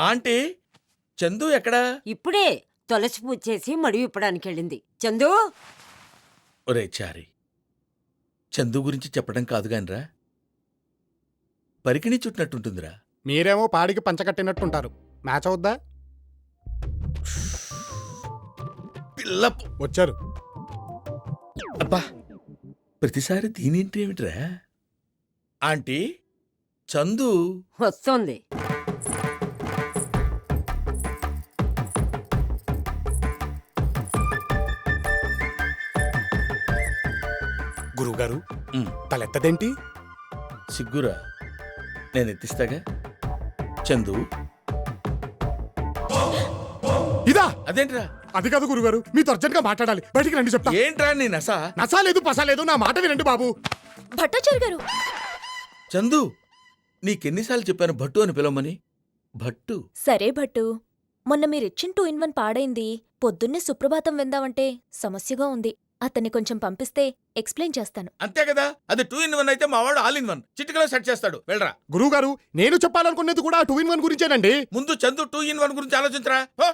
Aunty Chandu ఎక్కడా? ఇప్పుడే తులసి పూజ చేసి మడి విప్పడానికి వెళ్ళింది. చందు, ఒరే చారి, చందు గురించి చెప్పడం కాదు గానిరా, పరికిణి చుట్టినట్టుంటుందిరా. మీరేమో పాడికి పంచకట్టినట్టుంటారు. మ్యాచ్ అవుద్దా? పిల్ల వచ్చారు. అబ్బా, ప్రతిసారి దీనింటి ఏమిట్రా? ఆంటీ చందు వస్తోంది. గురువుగారు, ఉమ్, తలెత్తదేంటి? సిగ్గురా, నేను ఎత్తిస్తాగా. చందు ఇదా? అదేంట్రా? అది కాదు గురుగారు, మీతో అర్జెంట్ గా మాట్లాడాలి. బయటికి రండి చెప్తా. ఏంట్రా నీ నస? నసా లేదు పసా లేదు, నా మాట వినండి బాబు. భట్టాచారి గారు, చందు, నీకెన్నిసార్లు చెప్పాను భట్టు అని పిలవమని? భట్టు. సరే భట్టు, మొన్న మీరిచ్చిన 2 in 1 పాడైంది. పొద్దున్నే సుప్రభాతం విందామంటే సమస్యగా ఉంది. అతన్ని కొంచెం పంపిస్తే ఎక్స్ప్లెయిన్ చేస్తాను. అంతే కదా, అది 2 in 1 అయితే మా వాడు ఆల్ ఇన్ 1 చిటికలో సెట్ చేస్తాడు. వెళ్ళరా. గురువుగారు, నేను చెప్పాలనుకునేది కూడా 2 in 1 గురించేనండి. ముందు చందు 2 in 1 గురించి ఆలోచించరా.